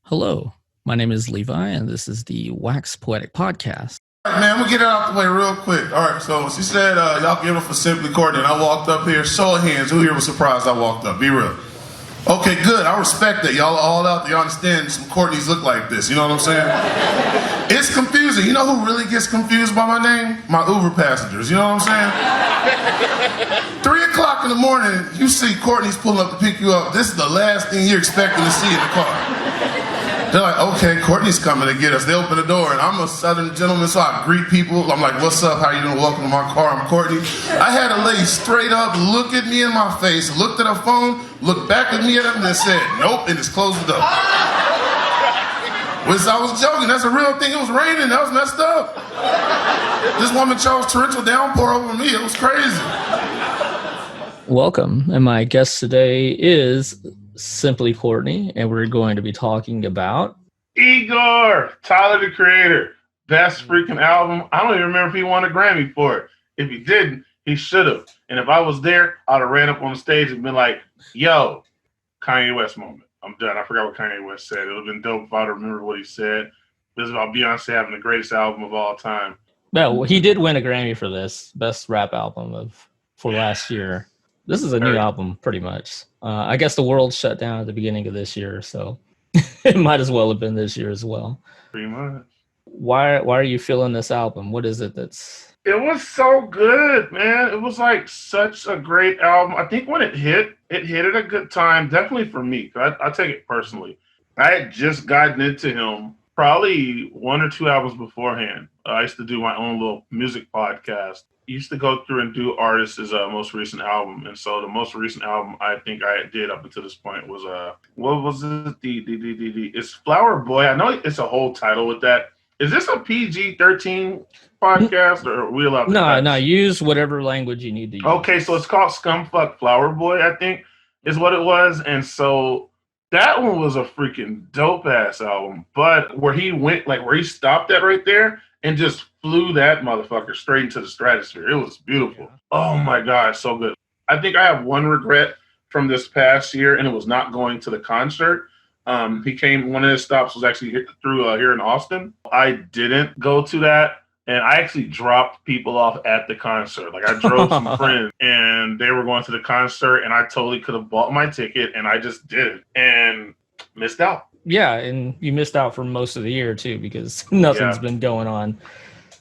Hello, my name is Levi, and this is the Wax Poetic Podcast. All right, man, I'm gonna get it out the way real quick. All right, so she said, y'all give it for Symply Courtney, and I walked up here. Show of hands, who here was surprised I walked up? Be real. Okay, good. I respect that. Y'all are all out there. Y'all understand some Courtneys look like this. You know what I'm saying? It's confusing. You know who really gets confused by my name? My Uber passengers. You know what I'm saying? 3 o'clock in the morning, you see Courtney's pulling up to pick you up. This is the last thing you're expecting to see in the car. They're like, okay, Courtney's coming to get us. They open the door, and I'm a Southern gentleman, so I greet people. I'm like, what's up? How you doing? Welcome to my car. I'm Courtney. I had a lady straight up look at me in my face, looked at her phone, looked back at me and then said, nope, and just closed the door. Which I was joking. That's a real thing. It was raining. That was messed up. This woman chose torrential downpour over me. It was crazy. Welcome, and my guest today is Symply Courtney, and we're going to be talking about IGOR, Tyler the Creator, best freaking album. I don't even remember if he won a Grammy for it. If he didn't, he should have. And if I was there, I'd have ran up on the stage and been like, yo, Kanye West moment. I'm done. I forgot what Kanye West said. It would have been dope if I'd remember what he said. This is about Beyonce having the greatest album of all time. No, he did win a Grammy for this best rap album for last year. This is a new album, pretty much. I guess the world shut down at the beginning of this year, so it might as well have been this year as well. Pretty much. Why are you feeling this album? What is it that's... It was so good, man. It was like such a great album. I think when it hit at a good time, definitely for me. I take it personally. I had just gotten into him probably 1 or 2 albums beforehand. I used to do my own little music podcast. Used to go through and do artists' most recent album, and so the most recent album I think I did up until this point was what was it? It's Flower Boy. I know it's a whole title with that. Is this a PG-13 podcast, or are we allowed to? No. Use whatever language you need to use. Okay, so it's called Scumfuck Flower Boy, I think, is what it was, and so that one was a freaking dope ass album. But where he went, like where he stopped at right there, and just flew that motherfucker straight into the stratosphere. It was beautiful. Yeah. Oh my God, so good. I think I have one regret from this past year, and it was not going to the concert. One of his stops was actually here in Austin. I didn't go to that, and I actually dropped people off at the concert. Like I drove some friends, and they were going to the concert, and I totally could have bought my ticket, and I just didn't, and missed out. Yeah, and you missed out for most of the year, too, because nothing's been going on.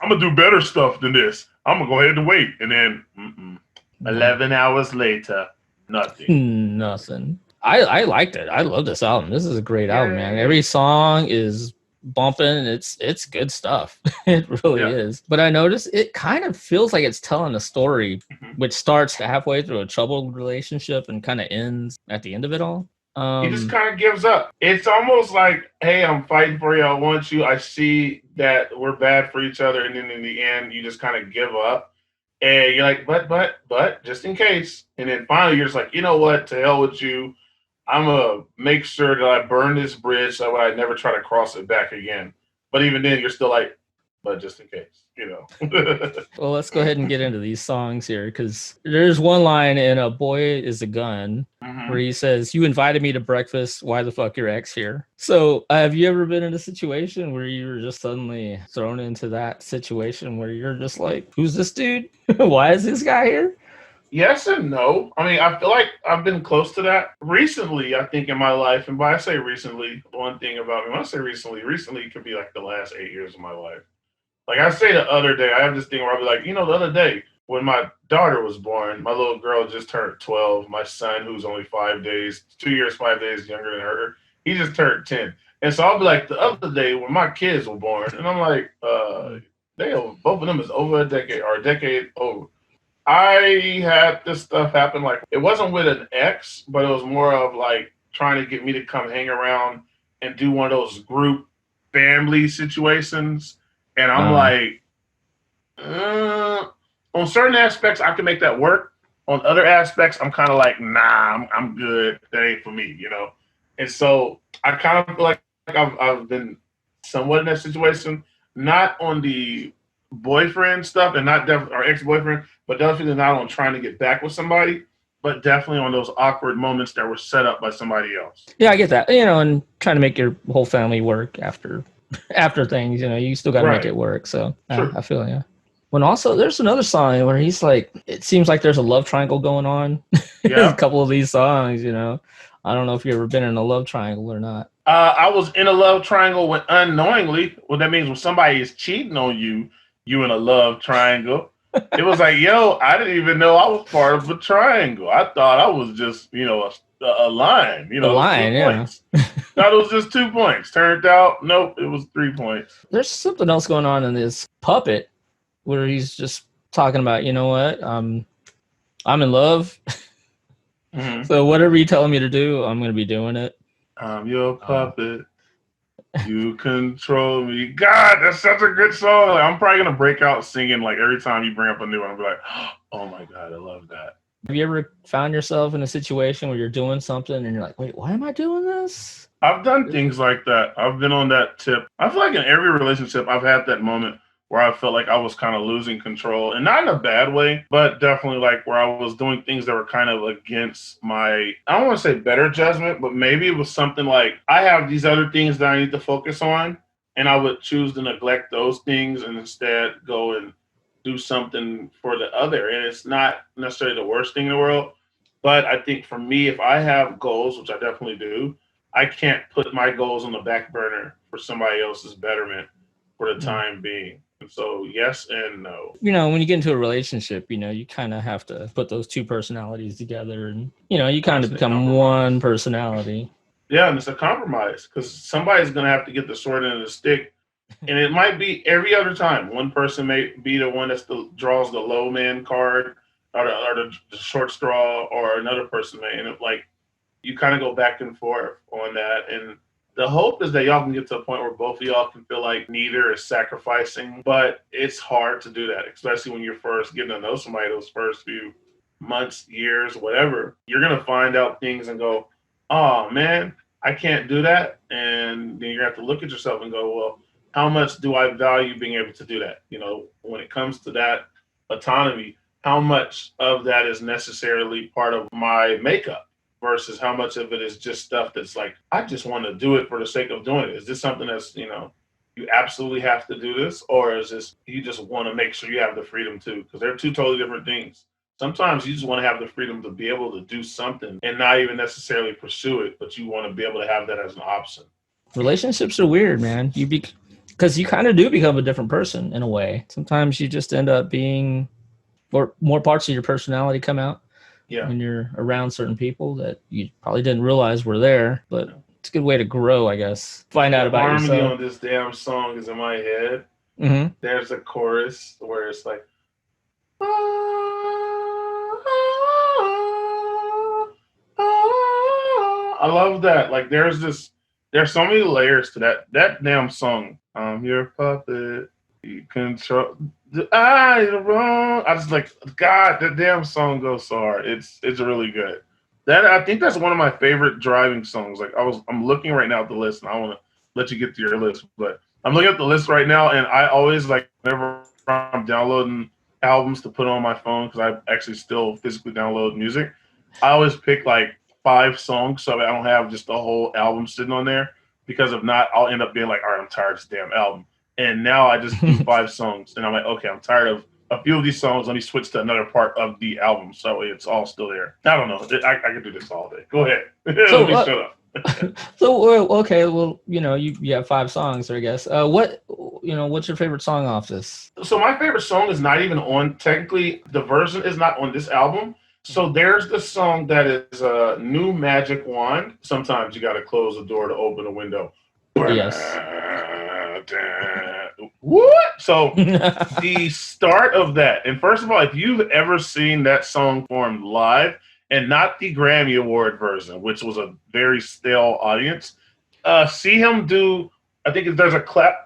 I'm going to do better stuff than this. I'm going to go ahead and wait. And then 11 hours later, nothing. Nothing. I liked it. I love this album. This is a great album, man. Every song is bumping. It's good stuff. It really is. But I noticed it kind of feels like it's telling a story, which starts halfway through a troubled relationship and kind of ends at the end of it all. He just kind of gives up. It's almost like, hey, I'm fighting for you. I want you. I see that we're bad for each other. And then in the end, you just kind of give up. And you're like, but, just in case. And then finally, you're just like, you know what? To hell with you. I'm going to make sure that I burn this bridge so I never try to cross it back again. But even then, you're still like, but just in case, you know. Well, let's go ahead and get into these songs here, because there's one line in A Boy Is a Gun where he says, you invited me to breakfast, why the fuck your ex here? So have you ever been in a situation where you were just suddenly thrown into that situation where you're just like, who's this dude? Why is this guy here? Yes and no. I mean, I feel like I've been close to that recently, I think, in my life. And by I say recently, one thing about me, when I say recently could be like the last 8 years of my life. Like I say the other day, I have this thing where I'll be like, the other day when my daughter was born, my little girl just turned 12. My son, who's only 5 days, 2 years, 5 days younger than her, he just turned 10. And so I'll be like, the other day when my kids were born, and I'm like, both of them is over a decade over. I had this stuff happen. Like it wasn't with an ex, but it was more of like trying to get me to come hang around and do one of those group family situations. And I'm like, on certain aspects, I can make that work. On other aspects, I'm kind of like, nah, I'm good. That ain't for me, And so I kind of feel like I've been somewhat in that situation, not on the boyfriend stuff and not or ex-boyfriend, but definitely not on trying to get back with somebody. but definitely on those awkward moments that were set up by somebody else. Yeah, I get that. And trying to make your whole family work after things, you still got to make Right. it work. So Sure. I feel yeah. When also there's another song where he's like, it seems like there's a love triangle going on. There's a couple of these songs, I don't know if you've ever been in a love triangle or not. I was in a love triangle when unknowingly. What that means when somebody is cheating on you, you in a love triangle. It was like, yo, I didn't even know I was part of a triangle. I thought I was just, a line. A line, yeah. Thought it was just 2 points. Turned out, nope, it was 3 points. There's something else going on in this Puppet where he's just talking about, you know what, I'm in love. Mm-hmm. So whatever you're telling me to do, I'm going to be doing it. I'm your puppet. You control me. God, that's such a good song. Like, I'm probably going to break out singing like every time you bring up a new one. I'll be like, oh my God, I love that. Have you ever found yourself in a situation where you're doing something and you're like, wait, why am I doing this? I've done things like that. I've been on that tip. I feel like in every relationship, I've had that moment where I felt like I was kind of losing control, and not in a bad way, but definitely like where I was doing things that were kind of against my, I don't want to say better judgment, but maybe it was something like I have these other things that I need to focus on, and I would choose to neglect those things and instead go and do something for the other. And it's not necessarily the worst thing in the world, but I think for me, if I have goals, which I definitely do, I can't put my goals on the back burner for somebody else's betterment for the time being. And so yes and no. When you get into a relationship, you kind of have to put those two personalities together, and you kind of become one personality. Yeah, and it's a compromise because somebody's going to have to get the short end of the stick. And it might be every other time. One person may be the one that draws the low man card or the short straw, or another person may. And you kind of go back and forth on that. And the hope is that y'all can get to a point where both of y'all can feel like neither is sacrificing. But it's hard to do that, especially when you're first getting to know somebody those first few months, years, whatever. You're going to find out things and go, oh, man, I can't do that. And then you have to look at yourself and go, well, how much do I value being able to do that? When it comes to that autonomy, how much of that is necessarily part of my makeup versus how much of it is just stuff that's like, I just want to do it for the sake of doing it. Is this something that's, you absolutely have to do this? Or is this, you just want to make sure you have the freedom to? Because they're two totally different things. Sometimes you just want to have the freedom to be able to do something and not even pursue it, but you want to be able to have that as an option. Relationships are weird, man. Because you kind of do become a different person in a way. Sometimes you just end up being, or more parts of your personality come out when you're around certain people that you probably didn't realize were there. But it's a good way to grow, I guess. Find out about yourself. The harmony on this damn song is in my head. Mm-hmm. There's a chorus where it's like, I love that. Like there's so many layers to that damn song. I'm your puppet. You control the eyes are wrong. I just like, God, that damn song goes so hard. It's really good. I think that's one of my favorite driving songs. Like I'm looking right now at the list, and I want to let you get to your list, but I'm looking at the list right now, and I always whenever I'm downloading albums to put on my phone, because I actually still physically download music, I always pick 5 songs so I don't have just the whole album sitting on there, because if not, I'll end up being like, all right, I'm tired of this damn album. And now I just do 5 songs, and I'm like, okay, I'm tired of a few of these songs. Let me switch to another part of the album, so it's all still there. I don't know. I could do this all day. Go ahead. Let me shut up. So okay, well, you have 5 songs, I guess. What's your favorite song off this? So my favorite song is not even on. Technically, the version is not on this album. So there's the song that is New Magic Wand. Sometimes you got to close the door to open a window. Yes. What? So the start of that, and first of all, if you've ever seen that song performed live, and not the Grammy Award version, which was a very stale audience, see him do, I think there's a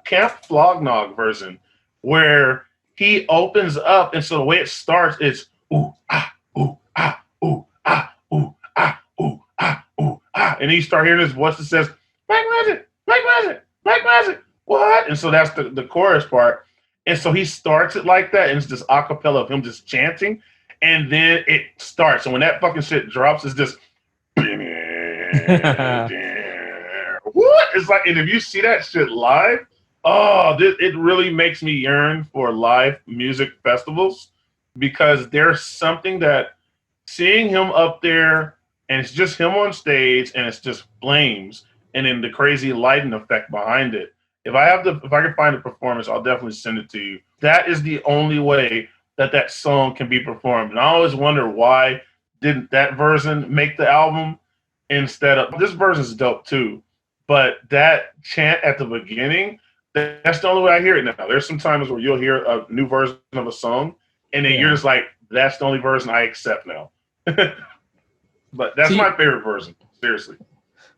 Camp Flognog version where he opens up, and so the way it starts is ooh, ah, ooh, ah, ooh, ah, ooh, ah, ooh, ah, ooh, ah. And then you start hearing his voice that says, Mike Magic, Mike Magic, Mike Magic, what? And so that's the chorus part. And so he starts it like that, and it's just a cappella of him just chanting. and then it starts. And when that fucking shit drops, it's just what? It's like, and if you see that shit live, it really makes me yearn for live music festivals, because there's something that seeing him up there and it's just him on stage and it's just flames and then the crazy lighting effect behind it. If I can find a performance, I'll definitely send it to you. That is the only way that song can be performed. And I always wonder, why didn't that version make the album instead of this version is dope too. But that chant at the beginning, that's the only way I hear it now. There's some times where you'll hear a new version of a song and then you're just like, that's the only version I accept now. But that's my favorite version, seriously.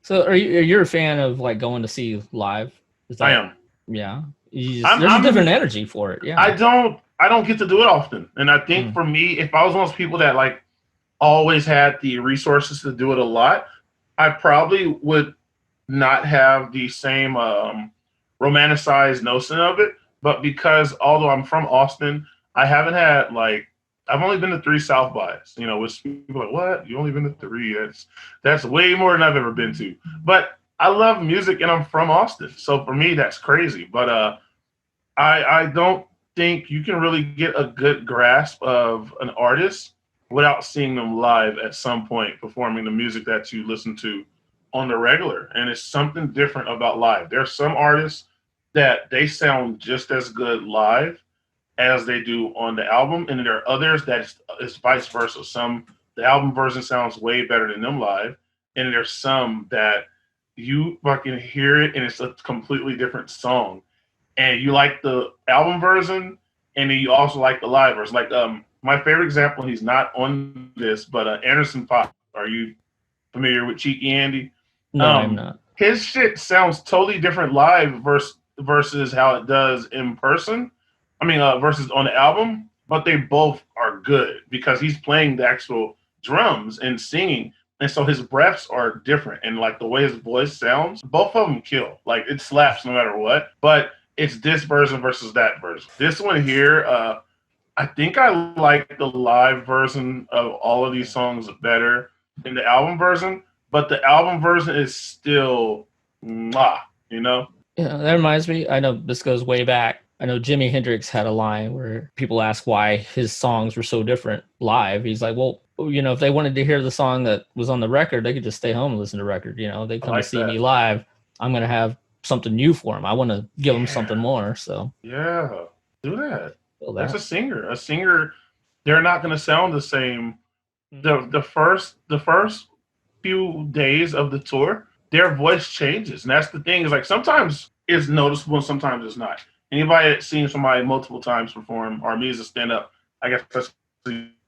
So are you a fan of like going to see live? I am. Yeah. There's a different energy for it. Yeah. I don't get to do it often. And I think for me, if I was one of those people that like always had the resources to do it a lot, I probably would not have the same romanticized notion of it. But because although I'm from Austin, I haven't had I've only been to 3 South bys, which people are like, what? You only been to 3? That's way more than I've ever been to. But I love music and I'm from Austin. So for me, that's crazy. But I don't think you can really get a good grasp of an artist without seeing them live at some point performing the music that you listen to on the regular. And it's something different about live. There are some artists that they sound just as good live as they do on the album, and there are others that it's vice versa. The album version sounds way better than them live, and there's some that you fucking hear it and it's a completely different song, and you like the album version, and then you also like the live version. Like my favorite example, he's not on this, but Anderson .Paak. Are you familiar with Cheeky Andy? No, I'm not. His shit sounds totally different live versus how it does in person. Versus on the album, but they both are good because he's playing the actual drums and singing. And so his breaths are different. And like the way his voice sounds, both of them kill. Like it slaps no matter what, but it's this version versus that version. This one here, I think I like the live version of all of these songs better than the album version, but the album version is still Yeah, that reminds me, I know this goes way back. I know Jimi Hendrix had a line where people ask why his songs were so different live. He's like, well, if they wanted to hear the song that was on the record, they could just stay home and listen to the record. They come to see me live. I'm going to have something new for them. I want to give them something more. So yeah, do that. That's a singer. A singer, they're not going to sound the same. The first few days of the tour, their voice changes. And that's the thing, is like sometimes it's noticeable and sometimes it's not. Anybody that's seen somebody multiple times perform or me as a stand-up, I guess that's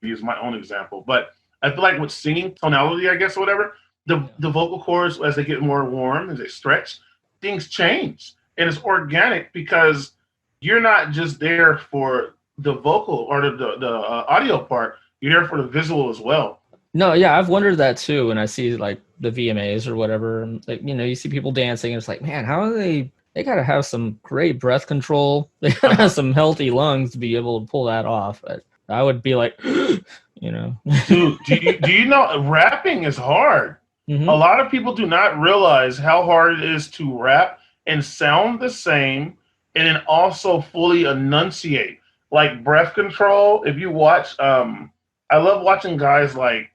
use my own example. But I feel like with singing tonality, I guess, or whatever, the vocal cords, as they get more warm, as they stretch, things change. And it's organic because you're not just there for the vocal or the audio part. You're there for the visual as well. No, yeah, I've wondered that too. When I see like the VMAs or whatever, like, you see people dancing and it's like, man, how are they got to have some great breath control. They got to have some healthy lungs to be able to pull that off. But I would be like, Dude, do you know rapping is hard? Mm-hmm. A lot of people do not realize how hard it is to rap and sound the same and then also fully enunciate. Like breath control, if you watch, I love watching guys like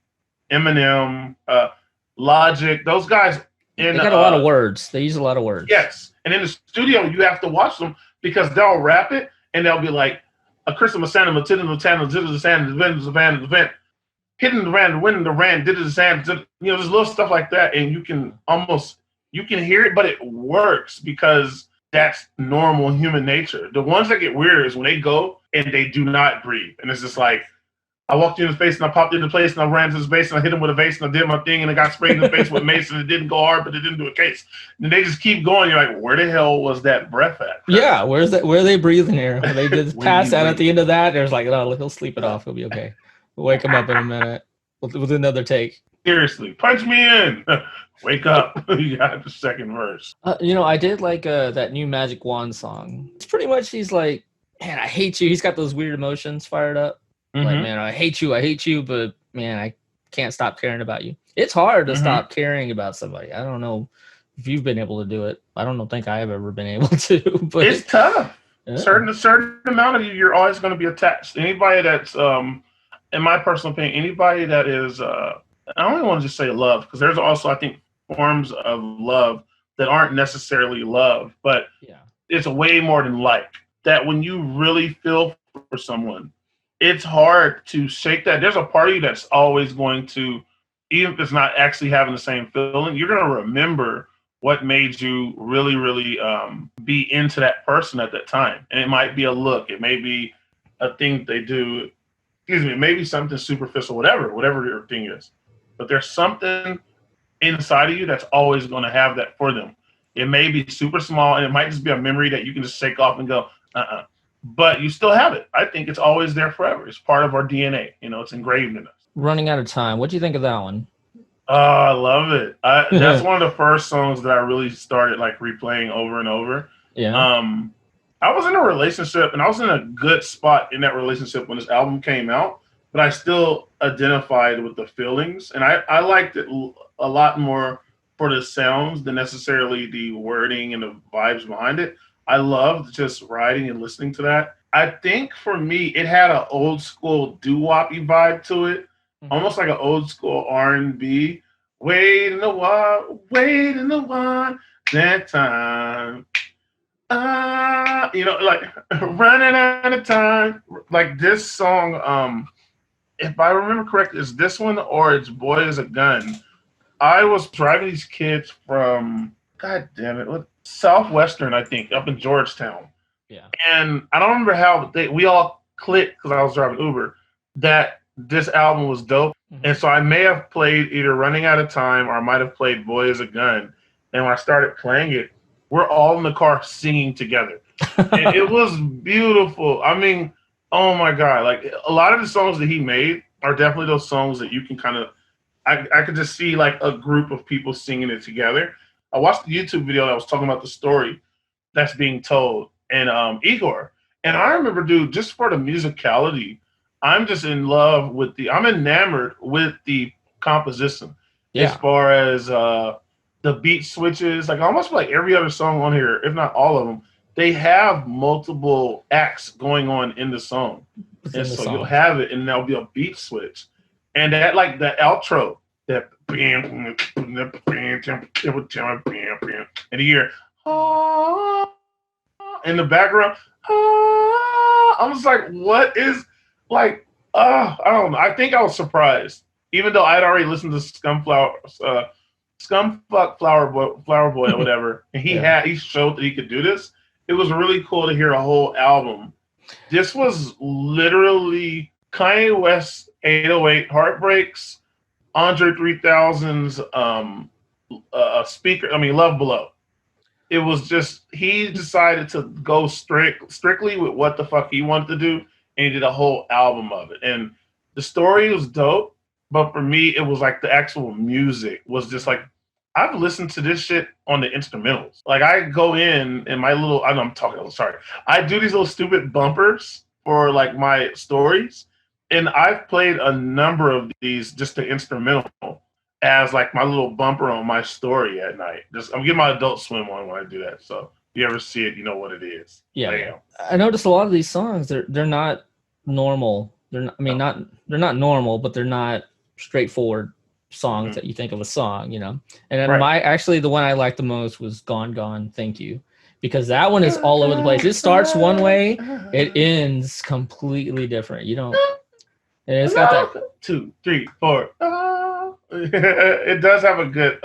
Eminem, Logic, those guys. They got a lot of words. They use a lot of words. Yes. And in the studio, you have to watch them because they'll rap it and they'll be like, a Crystal Masana, Matilda, Matana, Zilla, the Sand, the Vent, the Van, the Vent, hitting the Rand, winning the Rand, did the Sand, there's little stuff like that. And you can hear it, but it works because that's normal human nature. The ones that get weird is when they go and they do not breathe. And it's just like, I walked in his face and I popped into place and I ran to his face and I hit him with a vase and I did my thing and I got sprayed in the face with mace and it didn't go hard, but it didn't do a case. And they just keep going. You're like, where the hell was that breath at? Yeah, where are they breathing here? They just pass out at the end of that. There's like, oh, he'll sleep it off. He'll be okay. We'll wake him up in a minute with another take. Seriously, punch me in. Wake up. You got the second verse. I did like that new Magic Wand song. It's pretty much he's like, man, I hate you. He's got those weird emotions fired up. Like, man, I hate you, but man, I can't stop caring about you. It's hard to stop caring about somebody. I don't know if you've been able to do it. I don't think I have ever been able to, but it's tough. Yeah. Certain amount of you're always going to be attached. Anybody that's in my personal opinion, anybody that is I don't even want to just say love, because there's also, I think, forms of love that aren't necessarily love, but it's way more than like that. When you really feel for someone, it's hard to shake that. There's a part of you that's always going to, even if it's not actually having the same feeling, you're going to remember what made you really, really be into that person at that time. And it might be a look, it may be a thing they do, it may be something superficial, whatever your thing is. But there's something inside of you that's always going to have that for them. It may be super small, and it might just be a memory that you can just shake off and go, but you still have it. I think it's always there forever. It's part of our DNA. It's engraved in us. Running Out of Time. What do you think of that one? Oh, I love it. That's one of the first songs that I really started like replaying over and over. Yeah. I was in a relationship, and I was in a good spot in that relationship when this album came out, but I still identified with the feelings, and I liked it a lot more for the sounds than necessarily the wording and the vibes behind it. I loved just writing and listening to that. I think for me, it had an old school doo-woppy vibe to it, almost like an old school R&B. Wait in the one, that time. Like running out of time. Like this song, if I remember correctly, is this one or it's Boy is a Gun. I was driving these kids from, God damn it, Southwestern, I think, up in Georgetown. Yeah. And I don't remember how we all clicked, because I was driving Uber, that this album was dope. And so I may have played either Running Out of Time or I might have played Boy is a Gun. And when I started playing it, we're all in the car singing together. And it was beautiful. I mean, oh my God. Like a lot of the songs that he made are definitely those songs that you can kind of, I could just see like a group of people singing it together. I watched the YouTube video that was talking about the story that's being told in IGOR. And I remember, dude, just for the musicality, I'm just in love with I'm enamored with the composition. As far as the beat switches, like almost like every other song on here, if not all of them, they have multiple acts going on in the song. And so you'll have it and there'll be a beat switch. And that, like the outro, that and you hear in the background, I was like, what is like, I don't know. I think I was surprised, even though I'd already listened to Scumfuck Flower Boy or whatever, and he showed that he could do this. It was really cool to hear a whole album. This was literally Kanye West's 808 Heartbreaks, Andre 3000's Love Below. It was just, he decided to go strictly with what the fuck he wanted to do, and he did a whole album of it. And the story was dope, but for me, it was like the actual music was just like, I've listened to this shit on the instrumentals. Like I go in my little, I do these little stupid bumpers for like my stories. And I've played a number of these just the instrumental as like my little bumper on my story at night. I'm getting my Adult Swim on when I do that. So if you ever see it, you know what it is. Yeah. I noticed a lot of these songs, they're not normal. They're not normal, but they're not straightforward songs that you think of a song, And then the one I liked the most was Gone Gone, Thank You. Because that one is all over the place. It starts one way, it ends completely different. And it's got that 2, 3, 4. It does have a good.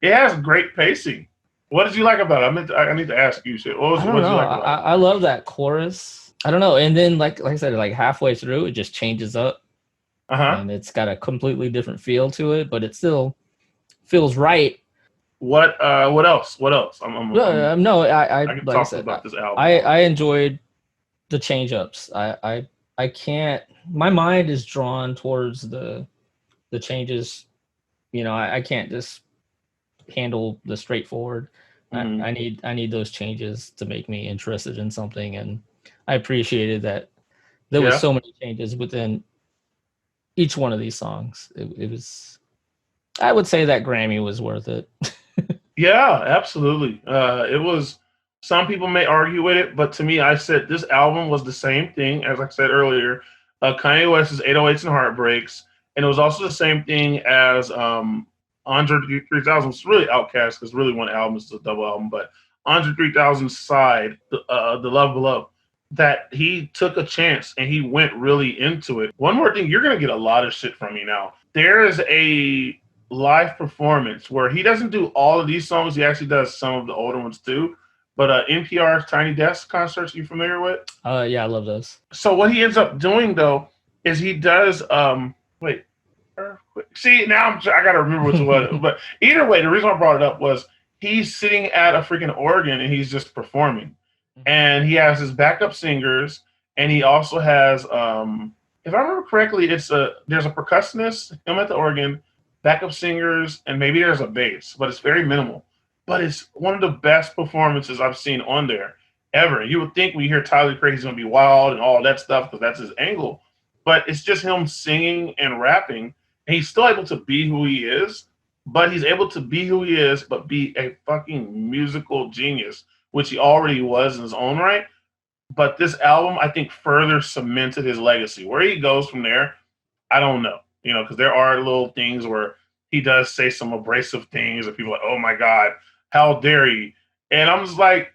It has great pacing. What did you like about it? I need to ask you shit. What did you like about it? I love that chorus. I don't know. And then like I said, like halfway through, it just changes up. And it's got a completely different feel to it, but it still feels right. What else? I can like talk about this album. I enjoyed the change ups. I can't. My mind is drawn towards the changes. I can't just handle the straightforward. I need those changes to make me interested in something, and I appreciated that There was so many changes within each one of these songs. It was, I would say that Grammy was worth it. Yeah, absolutely. It was. Some people may argue with it, but to me, I said this album was the same thing as I said earlier. Kanye West's 808s and Heartbreaks, and it was also the same thing as Andre 3000. It's really Outkast because really one album is a double album, but Andre 3000's side, the Love Below, that he took a chance and he went really into it. One more thing, you're gonna get a lot of shit from me now. There is a live performance where he doesn't do all of these songs. He actually does some of the older ones too. But NPR's Tiny Desk concerts, you familiar with? Yeah, I love those. So what he ends up doing though is he does wait. See, now I gotta remember which one. But either way, the reason I brought it up was he's sitting at a freaking organ and he's just performing. And he has his backup singers, and he also has if I remember correctly, there's a percussionist, him at the organ, backup singers, and maybe there's a bass, but it's very minimal. But it's one of the best performances I've seen on there ever. You would think when you hear Tyler Creek, he's going to be wild and all that stuff because that's his angle. But it's just him singing and rapping. And he's still able to be who he is, but he's able to be who he is, but be a fucking musical genius, which he already was in his own right. But this album, I think, further cemented his legacy. Where he goes from there, I don't know. You know, because there are little things where he does say some abrasive things and people are like, oh my God, how dare he? And I'm just like,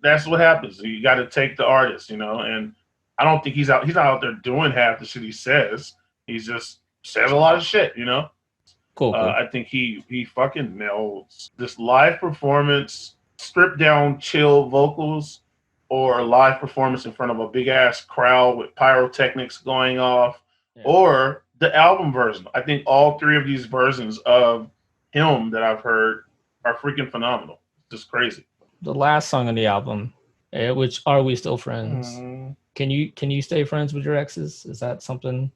that's what happens. You got to take the artist, you know, and I don't think he's not out there doing half the shit he says. He just says a lot of shit, you know? Cool. I think he fucking nails this live performance, stripped down, chill vocals, or a live performance in front of a big ass crowd with pyrotechnics going off, or the album version. I think all three of these versions of him that I've heard are freaking phenomenal. Just crazy. The last song on the album, which Are We Still Friends? Mm-hmm. Can you stay friends with your exes? Is that something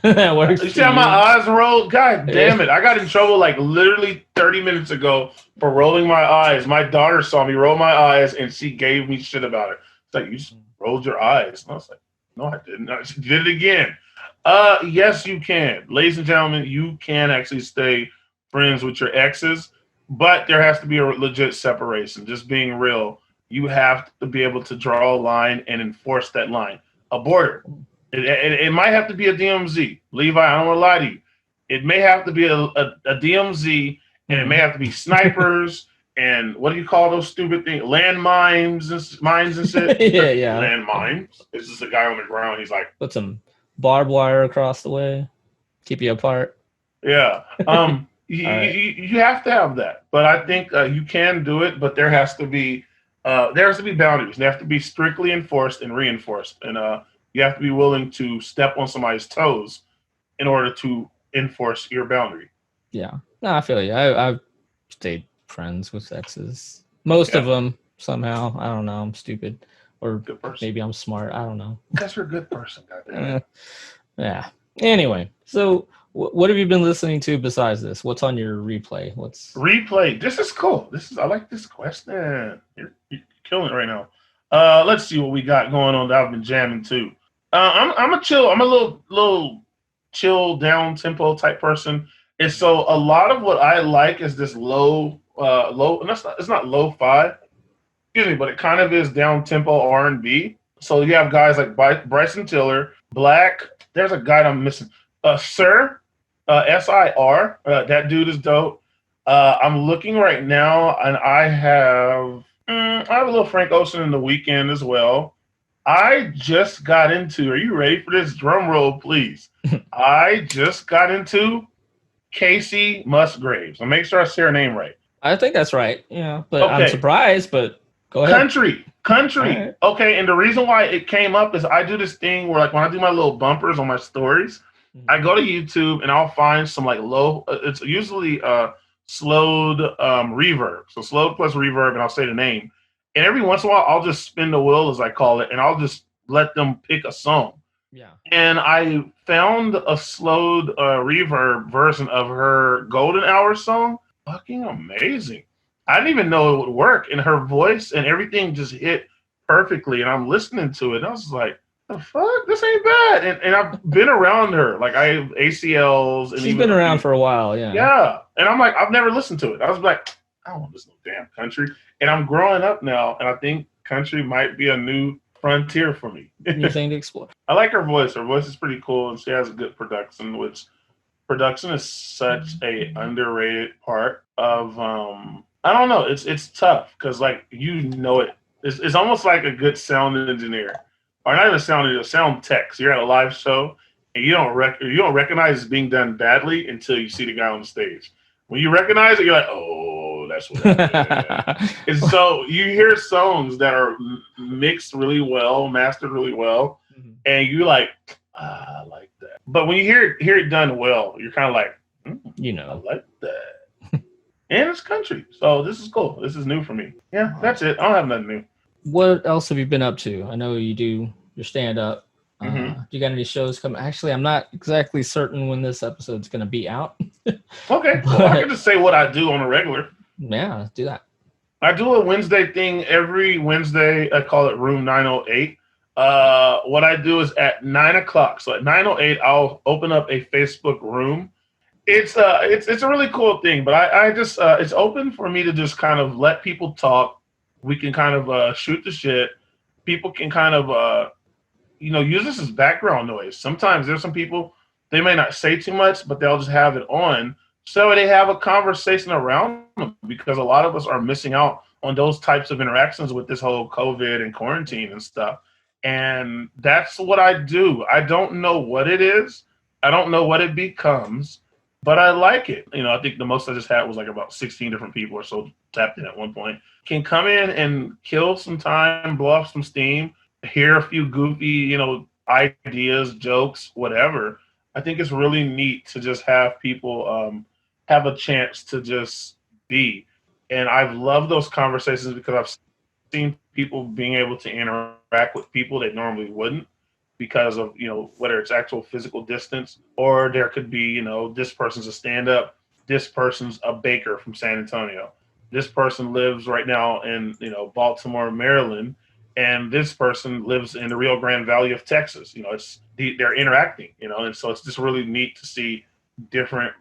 that works? You see how my eyes rolled? God damn it. I got in trouble like literally 30 minutes ago for rolling my eyes. My daughter saw me roll my eyes and she gave me shit about it. It's like, you just rolled your eyes. And I was like, no, I didn't. She did it again. Yes, you can. Ladies and gentlemen, you can actually stay friends with your exes. But there has to be a legit separation. Just being real, you have to be able to draw a line and enforce that line. A border. It might have to be a DMZ. Levi, I don't want to lie to you. It may have to be a DMZ, and it may have to be snipers, and what do you call those stupid things? Landmines and mines and shit? yeah. Landmines. It's just a guy on the ground. He's like... Put some barbed wire across the way. Keep you apart. Yeah. You have to have that, but I think you can do it. But there has to be boundaries. They have to be strictly enforced and reinforced, and you have to be willing to step on somebody's toes in order to enforce your boundary. Yeah, no, I feel you. I've stayed friends with exes. Most of them somehow. I don't know. I'm stupid, or maybe I'm smart. I don't know. Because you're a good person. Yeah. Anyway, so. What have you been listening to besides this? What's on your replay? Replay? This is cool. I like this question. You're killing it right now. Let's see what we got going on that I've been jamming to. I'm a little chill, down tempo type person. And so a lot of what I like is this low, and it's not lo-fi, excuse me, but it kind of is down tempo R&B. So you have guys like Bryson Tiller, Black. There's a guy I'm missing. Sir, SIR. That dude is dope. I'm looking right now, and I have a little Frank Ocean in The Weeknd as well. I just got into. Are you ready for this? Drum roll, please. I just got into Casey Musgraves. I'll make sure I say her name right. I think that's right. Yeah, but okay. I'm surprised. But go ahead. Country. Right. Okay, and the reason why it came up is I do this thing where, like, when I do my little bumpers on my stories, I go to YouTube and I'll find some like low. It's usually slowed reverb. So slowed plus reverb, and I'll say the name. And every once in a while, I'll just spin the wheel, as I call it, and I'll just let them pick a song. Yeah. And I found a slowed reverb version of her Golden Hour song. Fucking amazing. I didn't even know it would work. And her voice and everything just hit perfectly. And I'm listening to it. And I was like, the fuck? This ain't bad. And I've been around her. Like I have ACLs. And she's been around for a while. Yeah. Yeah. And I'm like, I've never listened to it. I was like, I don't want to listen to damn country. And I'm growing up now, and I think country might be a new frontier for me. New thing to explore. I like her voice. Her voice is pretty cool, and she has a good production, which production is such a underrated part of I don't know, it's tough because like it's almost like a good sound engineer, or not even a sound engineer, sound tech. So you're at a live show and you don't recognize it's being done badly until you see the guy on the stage. When you recognize it, you're like, oh, that's what happened. And so you hear songs that are mixed really well, mastered really well, and you're like, I like that. But when you hear it done well, you're kind of like, I like that. And it's country, so this is cool. This is new for me. Yeah, that's it. I don't have nothing new. What else have you been up to? I know you do your stand-up. Do you got any shows coming? Actually, I'm not exactly certain when this episode's going to be out. Okay, well, I can just say what I do on a regular. Yeah, do that. I do a Wednesday thing every Wednesday. I call it Room 908. What I do is at 9 o'clock. So at 9:08, I'll open up a Facebook room. It's a really cool thing, but I just it's open for me to just kind of let people talk. We can kind of shoot the shit. People can kind of use this as background noise. Sometimes there's some people, they may not say too much, but they'll just have it on so they have a conversation around them, because a lot of us are missing out on those types of interactions with this whole COVID and quarantine and stuff. And that's what I do. I don't know what it is. I don't know what it becomes, but I like it. I think the most I just had was like about 16 different people or so tapped in at one point. Can come in and kill some time, blow off some steam, hear a few goofy, ideas, jokes, whatever. I think it's really neat to just have people have a chance to just be. And I've loved those conversations because I've seen people being able to interact with people that normally wouldn't, because of, whether it's actual physical distance, or there could be, this person's a stand-up, this person's a baker from San Antonio. This person lives right now in, Baltimore, Maryland, and this person lives in the Rio Grande Valley of Texas. They're interacting, and so it's just really neat to see different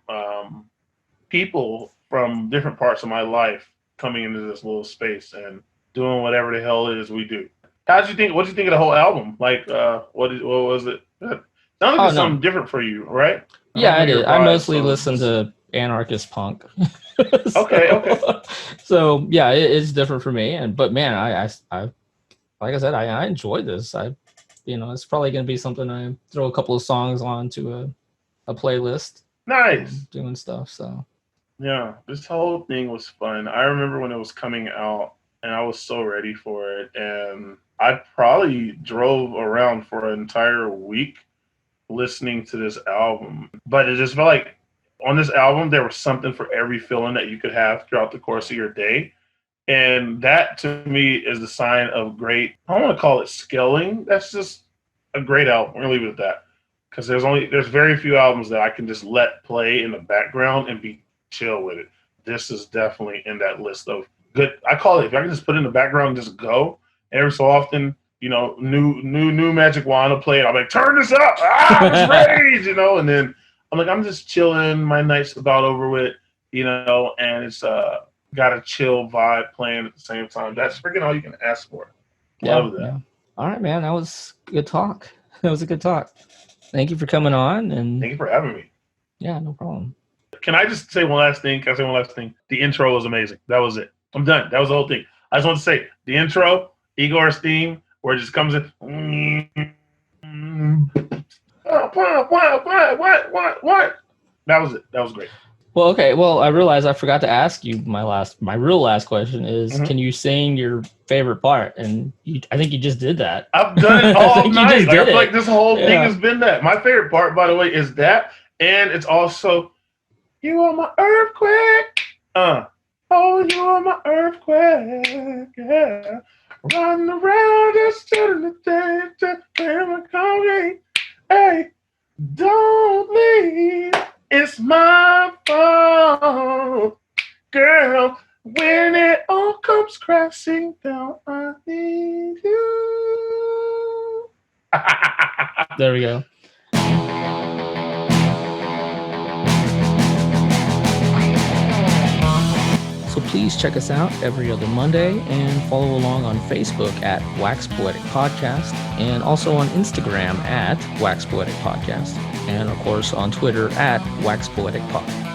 people from different parts of my life coming into this little space and doing whatever the hell it is we do. What did you think of the whole album? Like, what was it? Sounds like it's something different for you, right? Yeah, I did. I mostly listened to anarchist punk. Okay. So yeah, it's different for me. But man, I like I said, I enjoy this. It's probably going to be something I throw a couple of songs on to a playlist. Nice. Doing stuff. So yeah, this whole thing was fun. I remember when it was coming out, and I was so ready for it, and I probably drove around for an entire week listening to this album. But it just felt like on this album there was something for every feeling that you could have throughout the course of your day. And that to me is the sign of great, I don't want to call it skilling. That's just a great album. We're gonna leave it at that. Because there's very few albums that I can just let play in the background and be chill with it. This is definitely in that list of good. I call it, if I can just put it in the background and just go, every so often, new Magic Wand will play it. I'm like, turn this up, it's rage, and then I'm like, I'm just chilling, my night's about over with, and it's got a chill vibe playing at the same time. That's freaking all you can ask for. Love that. Yeah. All right, man, that was good talk. That was a good talk. Thank you for coming on, and thank you for having me. Yeah, no problem. Can I just say one last thing? The intro was amazing. That was it. I'm done. That was the whole thing. I just want to say the intro, IGOR's theme, where it just comes in. What? That was it. That was great. Well, okay. Well, I realized I forgot to ask you my real last question is, Can you sing your favorite part? And I think you just did that. I've done it all night. I feel like this whole thing has been that. My favorite part, by the way, is that, and it's also, you are my earthquake. Oh, you are my earthquake. Yeah. Running around just telling the day to my calling. Hey, don't leave. It's my fault, girl. When it all comes crashing down, I need you. There we go. So please check us out every other Monday and follow along on Facebook at Wax Poetic Podcast and also on Instagram at Wax Poetic Podcast and of course on Twitter at Wax Poetic Pod.